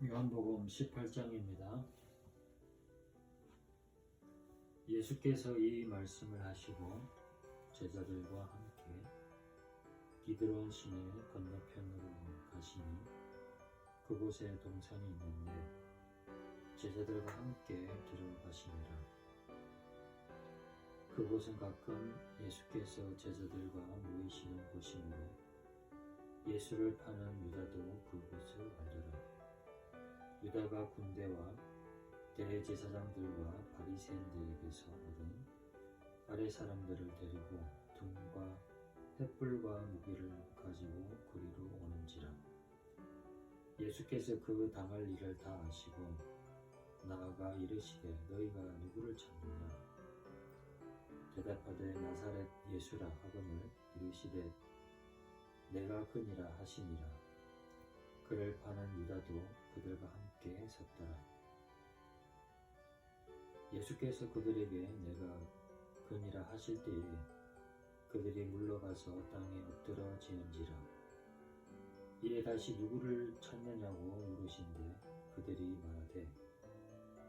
요한복음 18장입니다. 예수께서 이 말씀을 하시고 제자들과 함께 기드론 시내 건너편으로 가시니 그곳에 동산이 있는데 제자들과 함께 들어가시니라. 그곳은 가끔 예수께서 제자들과 모이시는 곳이므로 예수를 파는 유다도 그곳을 알더라. 유다가 군대와 대제사장들과 바리새인들에게서 얻은 아랫 사람들을 데리고 등과 횃불과 무기를 가지고 그리로 오는지라. 예수께서 그 당할 일을 다 아시고 나아가 이르시되 너희가 누구를 찾느냐. 대답하되 나사렛 예수라 하거늘 이르시되 내가 그니라 하시니라. 그를 파는 유다도 그들과 함께 섰더라. 예수께서 그들에게 내가 그니라 하실 때에 그들이 물러가서 땅에 엎드러지는지라. 이에 다시 누구를 찾느냐고 물으신데 그들이 말하되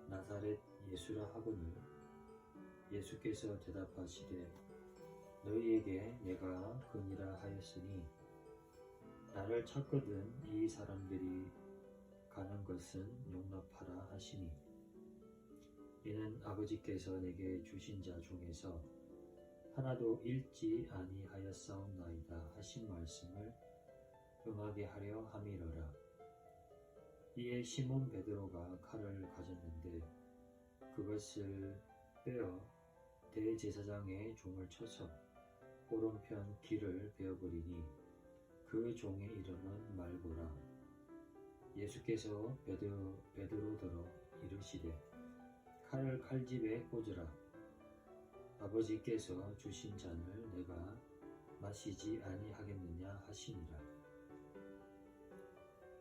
나사렛 예수라 하거늘 예수께서 대답하시되 너희에게 내가 그니라 하였으니 나를 찾거든 이 사람들이 가는 것은 용납하라 하시니 이는 아버지께서 내게 주신 자 중에서 하나도 잃지 아니하였사옵나이다 하신 말씀을 응하게 하려 함이러라. 이에 시몬 베드로가 칼을 가졌는데 그것을 빼어 대제사장의 종을 쳐서 오른편 귀를 베어버리니 그 종의 이름은 말고라. 예수께서 베드로더러 이르시되 칼을 칼집에 꽂으라. 아버지께서 주신 잔을 내가 마시지 아니하겠느냐 하시니라.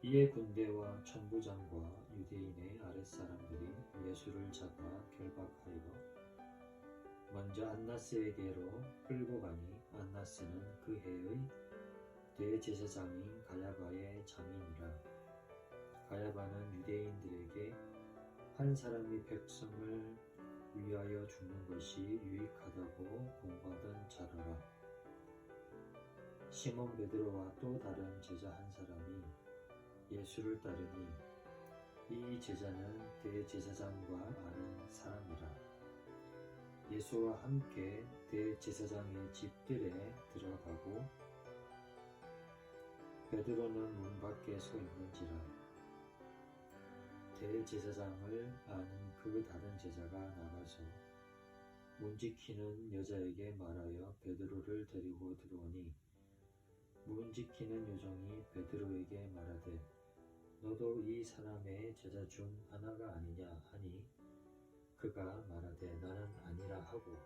이에 군대와 천부장과 유대인의 아랫사람들이 예수를 잡아 결박하여 먼저 안나스에게로 끌고 가니 안나스는 그 해의 대제사장인 가야바의 자민이라. 가야바는 유대인들에게 한 사람이 백성을 위하여 죽는 것이 유익하다고 공부하던 자라라. 시몬 베드로와 또 다른 제자 한 사람이 예수를 따르니 이 제자는 대제사장과 아는 사람이라. 예수와 함께 대제사장의 집들에 들어가고 베드로는 문 밖에 서 있는지라. 대제사장을 아는 그 다른 제자가 나가서 문 지키는 여자에게 말하여 베드로를 데리고 들어오니 문 지키는 여종이 베드로에게 말하되 너도 이 사람의 제자 중 하나가 아니냐 하니 그가 말하되 나는 아니라 하고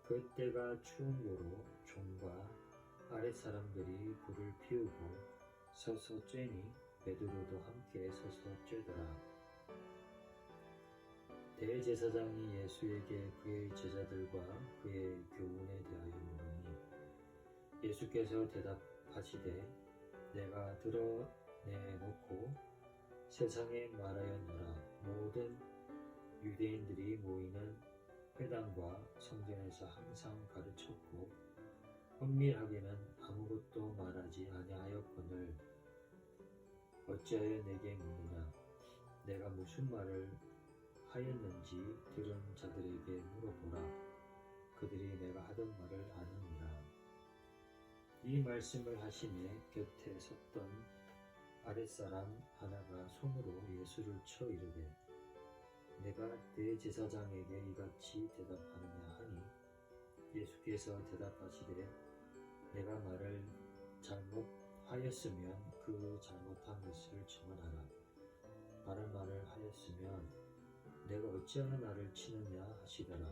그때가 추운고로 종과 아랫사람들이 불을 피우고 서서 쬐니 베드로도 함께 서서 쬐더라. 대제사장이 예수에게 그의 제자들과 그의 교훈에 대하여 물으니 예수께서 대답하시되 내가 드러내놓고 세상에 말하였노라. 모든 유대인들이 모이는 회당과 성전에서 항상 가르쳤고 은밀하게는 아무것도 말하지 아니하였거늘 어찌하여 내게 묻느냐. 내가 무슨 말을 하였는지 들은 자들에게 물어보라. 그들이 내가 하던 말을 아느니라. 이 말씀을 하시매 곁에 섰던 아랫사람 하나가 손으로 예수를 쳐 이르되 내가 대제사장에게 이같이 대답하느냐 하니 예수께서 대답하시되 내가 말을 잘못하였으면 그 잘못한 것을 청하라. 바른 말을 하였으면 내가 어찌하여 나를 치느냐 하시더라.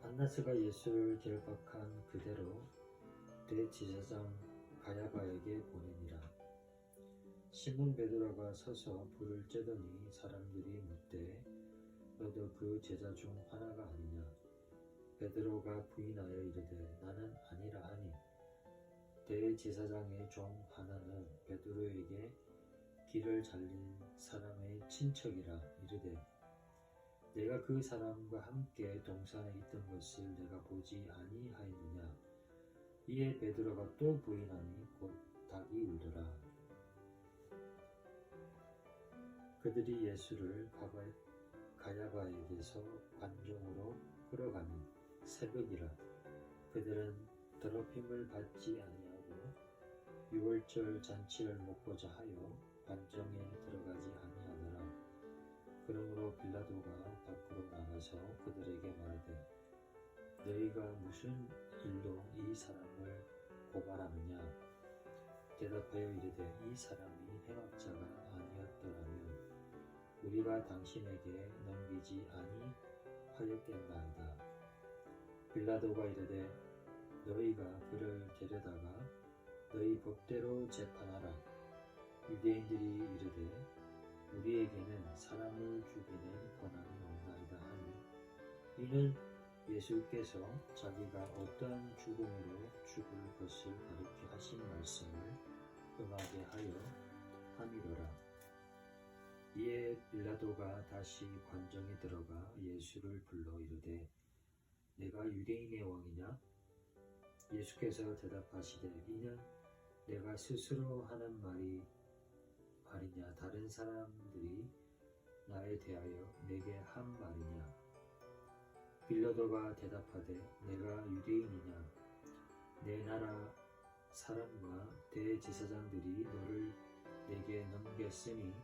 안나스가 예수를 결박한 그대로 대제사장 가야바에게 보내니라. 시몬 베드로가 서서 불을 쬐더니 사람들이 묻되 너도 그 제자 중 하나가 아니냐. 베드로가 부인하여 이르되 나는 아니라 하니 대제사장의 종 하나는 베드로에게 길을 잘린 사람의 친척이라 이르되 내가 그 사람과 함께 동산에 있던 것을 내가 보지 아니하였느냐. 이에 베드로가 또 부인하니 곧 닭이 울더라. 그들이 예수를 가야바에게서 관중으로 끌어가니 새벽이라. 그들은 더럽힘을 받지 아니하고 유월절 잔치를 먹고자 하여 관정에 들어가지 아니하더라. 그러므로 빌라도가 밖으로 나가서 그들에게 말하되 너희가 무슨 일로 이 사람을 고발하느냐. 대답하여 이르되 이 사람이 행악자가 아니었더라면 우리가 당신에게 넘기지 아니하였겠나이다. 빌라도가 이르되 너희가 그를 데려다가 너희 법대로 재판하라. 유대인들이 이르되 우리에게는 사람을 죽이는 권한이 없나이다 하니 이는 예수께서 자기가 어떠한 죽음으로 죽을 것을 가리켜 하신 말씀을 응하게 하여 함이로라. 이에 빌라도가 다시 관정에 들어가 예수를 불러 이르되 내가 유대인의 왕이냐? 예수께서 대답하시되 이는 내가 스스로 하는 말이냐 다른 사람들이 나에 대하여 내게 한 말이냐. 빌라도가 대답하되 내가 유대인이냐. 내 나라 사람과 대제사장들이 너를 내게 넘겼으니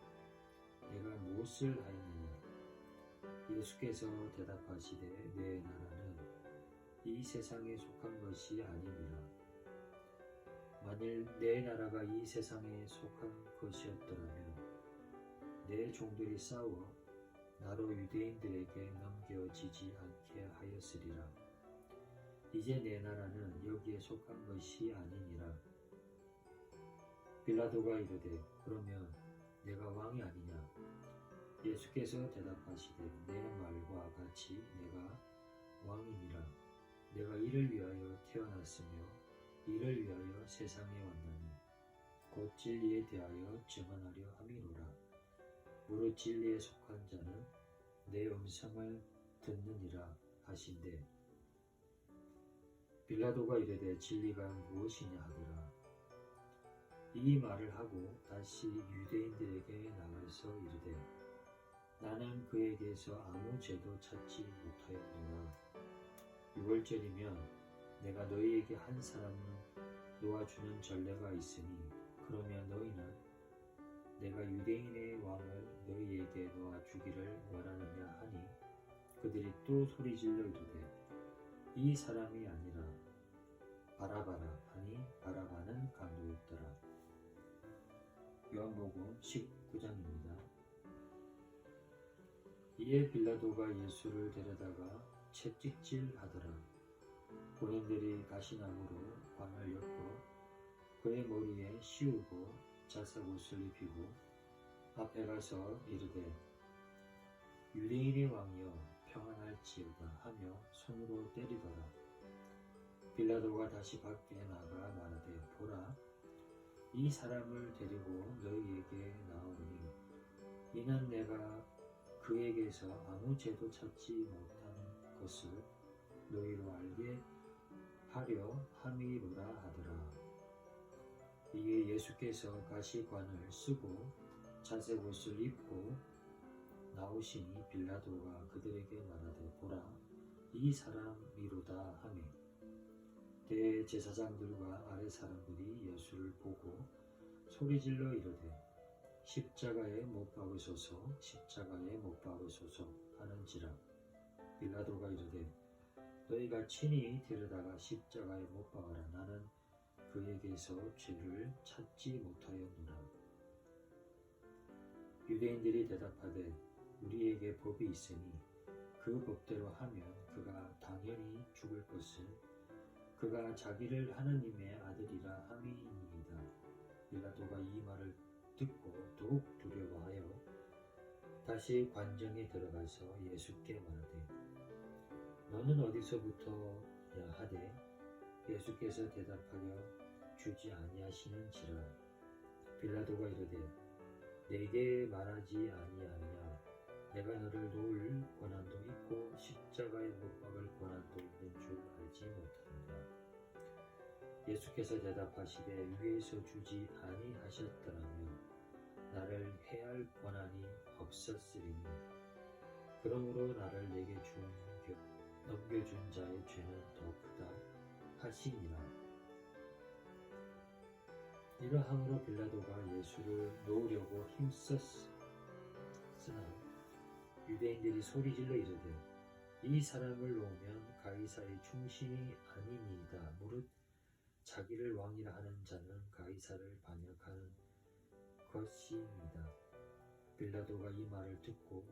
내가 무엇을 하였느냐. 예수께서 대답하시되 내 나라는 이 세상에 속한 것이 아니니라. 만일 내 나라가 이 세상에 속한 것이었더라면 내 종들이 싸워 나로 유대인들에게 넘겨지지 않게 하였으리라. 이제 내 나라는 여기에 속한 것이 아니니라. 빌라도가 이르되 그러면 내가 왕이 아니냐. 예수께서 대답하시되 내 말과 같이 내가 왕이니라. 내가 이를 위하여 태어났으며 이를 위하여 세상에 왔나니 곧 진리에 대하여 증언하려 함이로라. 무릇 진리에 속한 자는 내 음성을 듣느니라 하신대. 빌라도가 이르되 진리가 무엇이냐 하더라. 이 말을 하고 다시 유대인들에게 나가서 이르되 나는 그에게서 아무 죄도 찾지 못하였노라. 유월절이면 내가 너희에게 한 사람을 놓아주는 전례가 있으니 그러면 너희는 내가 유대인의 왕을 너희에게 놓아주기를 원하느냐 하니 그들이 또 소리질러 이르되 이 사람이 아니라 바라바라 하니 바라바는 강도였더라. 요한복음 19장입니다. 이에 빌라도가 예수를 데려다가 채찍질하더라. 군인들이 가시나무로 관을 엮고 그의 머리에 씌우고 자색옷을 입히고 앞에 가서 이르되 유대인의 왕이여 평안할지어다 하며 손으로 때리더라. 빌라도가 다시 밖에 나가 말하되 보라 이 사람을 데리고 너희에게 나오니 이는 내가 그에게서 아무 죄도 찾지 못한 것을 너희로 알게 하려 함이로라 하더라. 이에 예수께서 가시관을 쓰고 자색옷을 입고 나오시니 빌라도가 그들에게 말하되 보라 이 사람이로다 하매 대제사장들과 아랫 사람들이 예수를 보고 소리질러 이르되 십자가에 못 박으소서 십자가에 못 박으소서 하는지라. 빌라도가 이르되 너희가 친히 데려다가 십자가에 못 박아라. 나는 그에게서 죄를 찾지 못하였노라. 유대인들이 대답하되 우리에게 법이 있으니 그 법대로 하면 그가 당연히 죽을 것을 그가 자기를 하느님의 아들이라 함이니이다. 빌라도가 이 말을 듣고 더욱 두려워하여 다시 관정에 들어가서 예수께 말하되 너는 어디서부터야 하되 예수께서 대답하여 주지 아니하시는지라. 빌라도가 이르되 내게 말하지 아니하느냐? 내가 너를 놓을 권한도 있고 십자가에 못 박을 권한도 있는 줄 알지 못하느냐? 예수께서 대답하시되 위에서 주지 아니하셨더라면 나를 해할 권한이 없었으리니 그러므로 나를 내게 넘겨준 자의 죄는 더 크다 하시니라. 이러함으로 빌라도가 예수를 놓으려고 힘썼으나 유대인들이 소리질러 이르되 이 사람을 놓으면 가이사의 충신이 아니니이다. 무릇 자기를 왕이라 하는 자는 가이사를 반역하는 것이니이다. 빌라도가 이 말을 듣고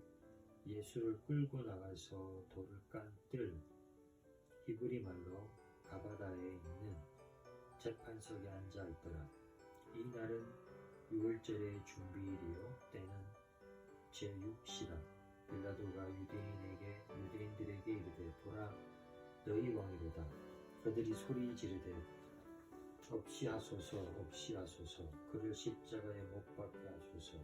예수를 끌고 나가서 돌을 깐 뜰 히브리 말로 가바다에 있는 재판석에 앉아 있더라. 이 날은 유월절의 준비일이요 때는 제6시라. 빌라도가 유대인들에게 이르되 보라 너희 왕이로다. 그들이 소리 지르되 없이 하소서 없이 하소서 그를 십자가에 못 박게 하소서.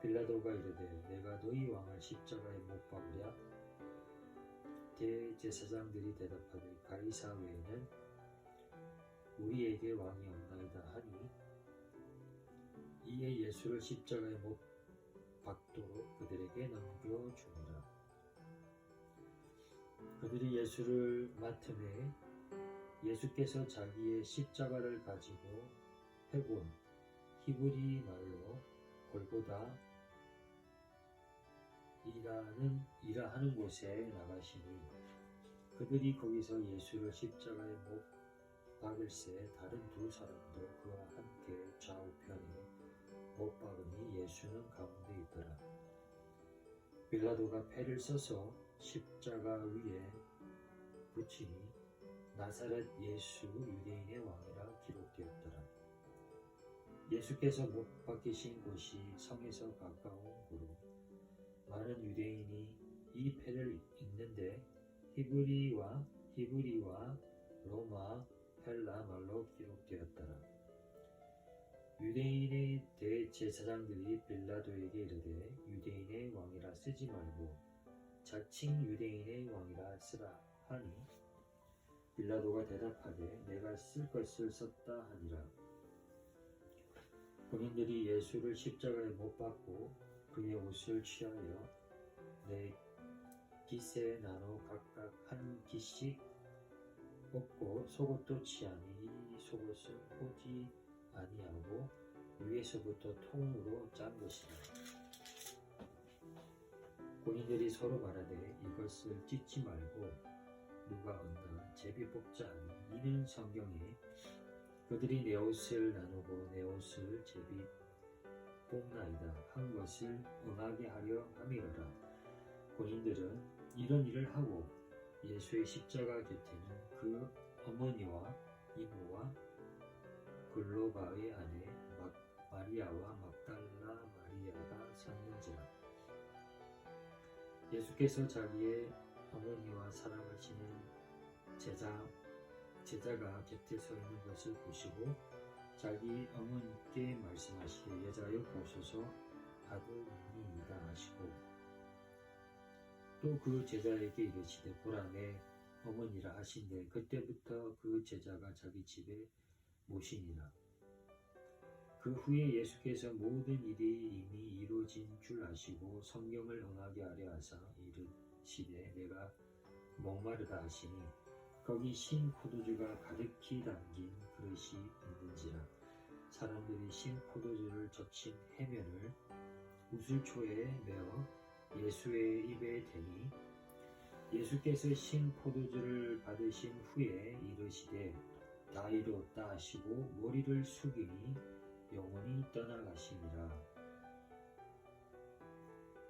빌라도가 이르되 내가 너희 왕을 십자가에 못 박으랴? 대제사장들이 대답하되 가이사 외에는 우리에게 왕이 없나이다 하니 이에 예수를 십자가에 못 박도록 그들에게 넘겨주니라. 그들이 예수를 맡음에 예수께서 자기의 십자가를 가지고 헤본 히브리 말로 골고다 이라하는 곳에 나가시니 그들이 거기서 예수를 십자가에 못 박을새 다른 두 사람도 그와 함께 좌우편에 못 박으니 예수는 가운데 있더라. 빌라도가 패를 써서 십자가 위에 붙이니 나사렛 예수 유대인의 왕이라 기록되었더라. 예수께서 못 박히신 곳이 성에서 가까운 곳으로 많은 유대인이 이 패를 읽는데 히브리와 로마 헬라 말로 기록되었더라. 유대인의 대제사장들이 빌라도에게 이르되 유대인의 왕이라 쓰지 말고 자칭 유대인의 왕이라 쓰라 하니 빌라도가 대답하되 내가 쓸 것을 썼다 하니라. 군인들이 예수를 십자가에 못 박고 그의 옷을 취하여 네 깃에 나눠 각각 한 깃씩 뽑고 속옷도 취하니 이 속옷은 포지 아니하고 위에서부터 통으로 짠 것이라. 군인들이 서로 말하되 이것을 찢지 말고 누가 얻나 제비 뽑자 하니 이는 성경에 그들이 내 옷을 나누고 내 옷을 제비 뽑나이다 한 것을 응하게 하려 함이로라. 군인들은 이런 일을 하고 예수의 십자가 곁에는 그 어머니와 이모와 글로바의 아내 마리아와 막달라 마리아가 섰는지라. 예수께서 자기의 어머니와 사랑하시는 제자가 곁에 서 있는 것을 보시고 자기 어머니께 말씀하시되 여자여 보소서 아들이니이다 하시고 또 그 제자에게 이르시되 보라 내 어머니라 하신대 그때부터 그 제자가 자기 집에 모시니라. 그 후에 예수께서 모든 일이 이미 이루어진 줄 아시고 성경을 응하게 하려 하사 이르시되 내가 목마르다 하시니 거기 신 포도주가 가득히 담긴 그릇이 있는지라. 사람들이 신 포도주를 적신 해면을 우슬초에 메어 예수의 입에 대니 예수께서 신 포도주를 받으신 후에 이르시되 다 이루었다 하시고 머리를 숙이니 영원히 떠나가시니라.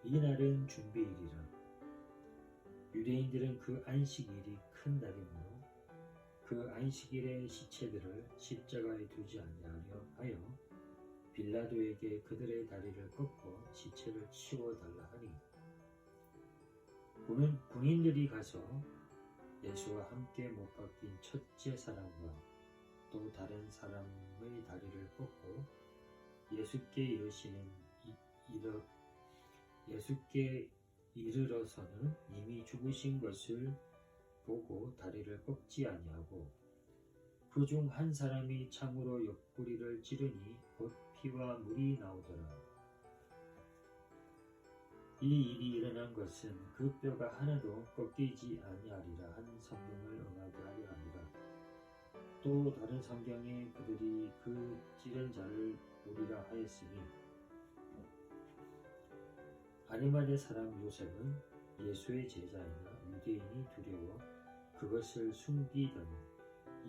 이날은 준비일이라. 유대인들은 그 안식일이 큰 날이므로 그 안식일의 시체들을 십자가에 두지 아니하려 하여 빌라도에게 그들의 다리를 꺾어 시체를 치워달라 하니 군인들이 가서 예수와 함께 못 박힌 첫째 사람과 또 다른 사람의 다리를 꺾고 예수께 예수께 이르러서는 이미 죽으신 것을 보고 다리를 꺾지 아니하고 그 중 한 사람이 창으로 옆구리를 찌르니 곧 피와 물이 나오더라. 이 일이 일어난 것은 그 뼈가 하나도 꺾이지 아니하리라 한 성경을 응하게 하려 함이라. 또 다른 성경에 그들이 그 찌른 자를 보리라 하였으니 아리마대 사람 요셉은 예수의 제자이나 유대인이 두려워 그것을 숨기더니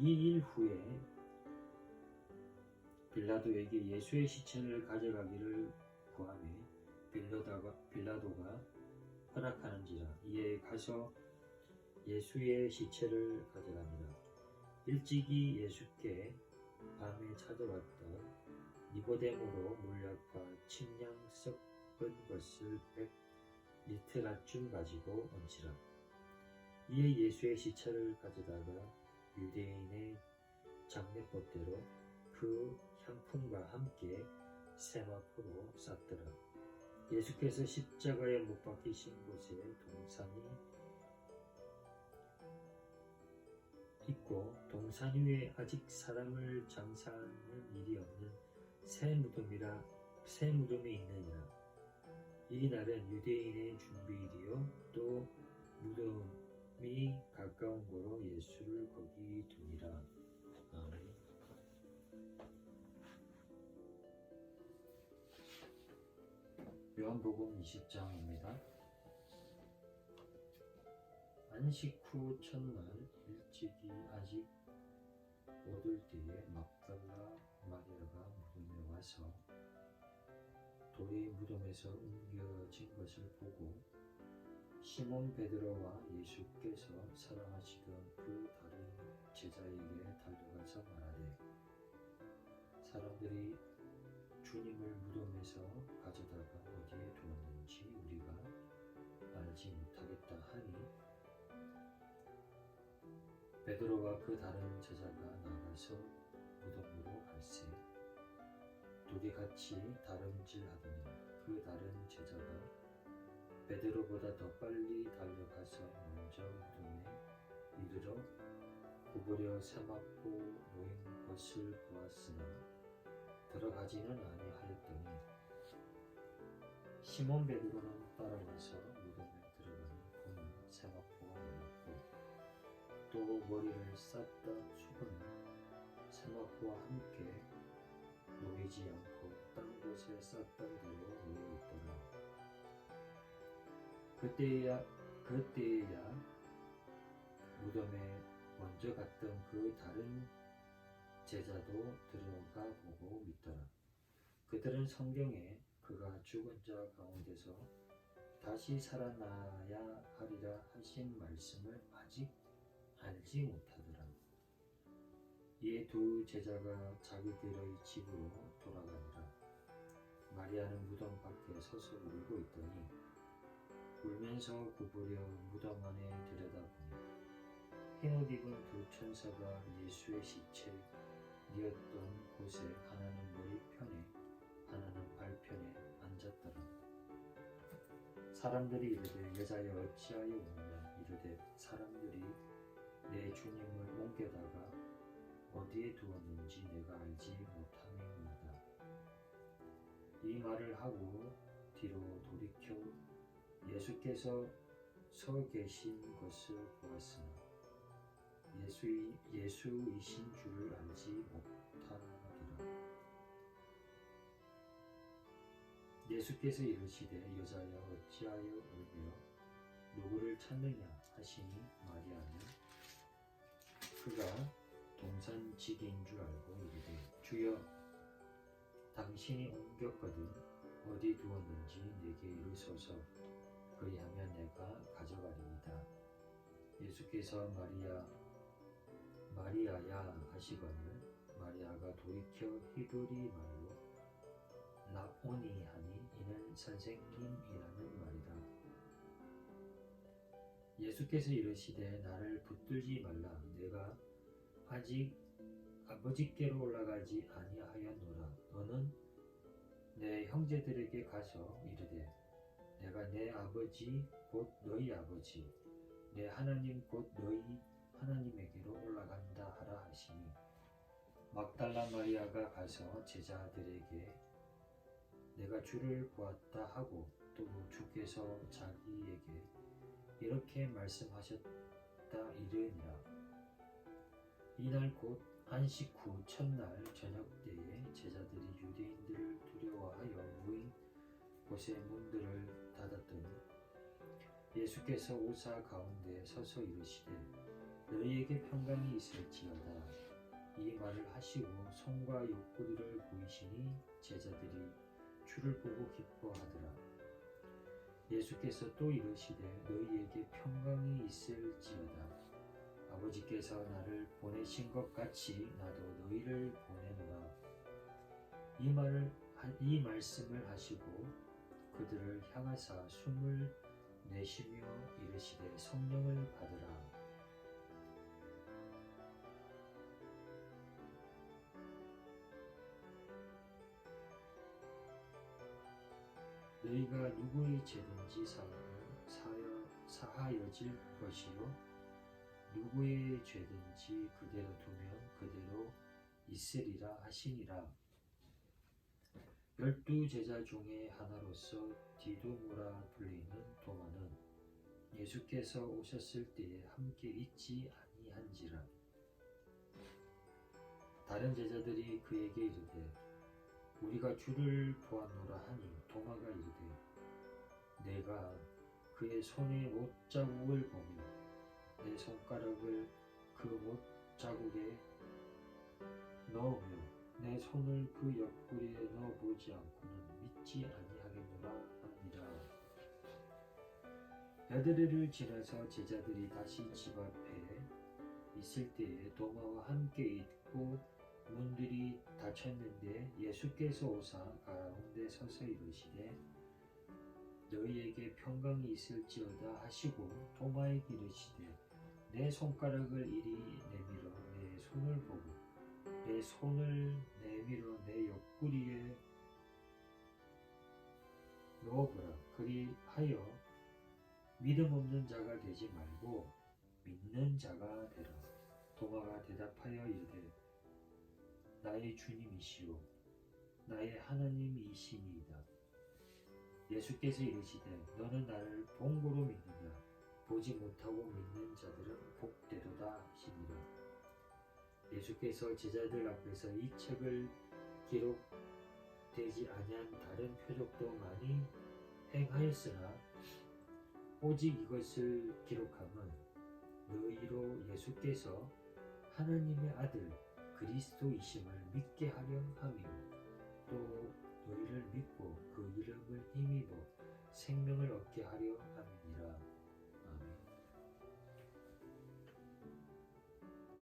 이 일 후에 빌라도에게 예수의 시체를 가져가기를 구하매 빌라도가 허락하는지라. 이에 가서 예수의 시체를 가져가니라. 일찍이 예수께 밤에 찾아왔다 니고데모로 물약과 침량 섞은 것을 100리터라쯤 가지고 얹으라. 이에 예수의 시체를 가져다가 유대인의 장례법대로 그 향품과 함께 세마포로 쌌더라. 예수께서 십자가에 못 박히신 곳에 동산이 있고 동산 위에 아직 사람을 장사하는 일이 없는 새 무덤이 있느니라. 이 날은 유대인의 준비일이요 또 무덤이 가까운 고로 예수를 거기 두니라. 아멘. 요한복음 20장입니다. 안식 후 첫날 일찍이 아직 어둘 때에 막달라 마리아가 무덤에 와서 돌이 무덤에서 옮겨진 것을 보고 시몬 베드로와 예수께서 사랑하시던 그 다른 제자에게 달려가서 말하되 사람들이 주님을 무덤에서 가져다가 어디에 두었는지 우리가 알지 못하겠다 하니 베드로와 그 다른 제자가 나가서 무덤으로 갈새 둘이 같이 다름질하더니 그 다른 제자가 베드로보다 더 빨리 달려가서 먼저 무덤에 이르러 구부려 세마포 놓인 것을 보았으나 들어가지는 아니하였더니 시몬 베드로는 따라와서 무덤에 들어가니 보니 세마포가 놓였고 또 머리를 쌌던 수건은 세마포와 함께 놓이지 않고 딴 곳에 쌌던 대로 놓여 있더라. 그때야 무덤에 먼저 갔던 그 다른 제자도 들어가 보고 믿더라. 그들은 성경에 그가 죽은 자 가운데서 다시 살아나야 하리라 하신 말씀을 아직 알지 못하더라. 이에 두 제자가 자기들의 집으로 돌아가니라. 마리아는 무덤 밖에 서서 울고 있더니 울면서 구부려 무덤 안에 들여다보니 흰옷 입은 두 천사가 예수의 시체 뉘었던 곳에 하나는 머리편에 하나는 발편에 앉았더라. 사람들이 이르되 여자여 어찌하여 우느냐. 이르되 사람들이 내 주님을 옮겨다가 어디에 두었는지 내가 알지 못함이니이다. 이 말을 하고 뒤로 돌이켜 예수께서 서 계신 것을 보았으나 예수이신 줄을 알지 못하더라. 예수께서 이르시되 여자여 어찌하여 울며 누구를 찾느냐 하시니 마리아는 그가 동산지기인 줄 알고 이르되 주여 당신이 옮겼거든 어디 두었는지 내게 이르소서 그리하면 내가 가져가리이다. 예수께서 마리아야 하시거늘 마리아가 돌이켜 히브리 말로 라보니 하니 이는 선생님이라는 말이다. 예수께서 이르시되 나를 붙들지 말라. 내가 아직 아버지께로 올라가지 아니하였노라. 너는 내 형제들에게 가서 이르되 내가 내 아버지 곧 너희 아버지 내 하나님 곧 너희 하나님에게로 올라간다 하라 하시니 막달라 마리아가 가서 제자들에게 내가 주를 보았다 하고 또 주께서 자기에게 이렇게 말씀하셨다 이르니라. 이날 곧 안식 후 첫날 저녁 때에 제자들이 유대인들을 두려워하여 모인 곳의 문들을 닫았더니 예수께서 오사 가운데 서서 이르시되 너희에게 평강이 있을지어다. 이 말을 하시고 손과 옆구리를 보이시니 제자들이 주를 보고 기뻐하더라. 예수께서 또 이르시되 너희에게 평강이 있을지어다. 아버지께서 나를 보내신 것 같이 나도 너희를 보내노라. 이 말씀을 하시고 그들을 향하사 숨을 내쉬며 이르시되 성령을 받으라. 너희가 누구의 죄든지 사하여질 것이요 누구의 죄든지 그대로 두면 그대로 있으리라 하시니라. 12 제자 중에 하나로서 디두모라 불리는 도마는 예수께서 오셨을 때에 함께 있지 아니한지라. 다른 제자들이 그에게 이르되 우리가 주를 보았노라 하니 도마가 이르되 내가 그의 손에 못자국을 보며 내 손가락을 그 못자국에 넣으며 내 손을 그 옆구리에 넣어보지 않고는 믿지 아니하겠노라 하니라. 여드레를 지나서 제자들이 다시 집 앞에 있을 때에 도마와 함께 있고 문들이 닫혔는데 예수께서 오사 가운데 서서 이르시되 너희에게 평강이 있을지어다 하시고 도마에게 이르시되 내 손가락을 이리 내밀어 내 손을 보고 내 손을 내밀어 내 옆구리에 넣어보라. 그리하여 믿음 없는 자가 되지 말고 믿는 자가 되라. 도마가 대답하여 이르되 나의 주님이시오 나의 하나님이시니이다. 예수께서 이르시되 너는 나를 본고로 믿느냐 보지 못하고 믿는 자들은 복되도다 하시니라. 예수께서 제자들 앞에서 이 책을 기록되지 아니한 다른 표적도 많이 행하였으나 오직 이것을 기록함은 너희로 예수께서 하나님의 아들 그리스도이심을 믿게 하려 함이요 또 너희를 믿고 그 이름을 힘입어 생명을 얻게 하려 함이니라.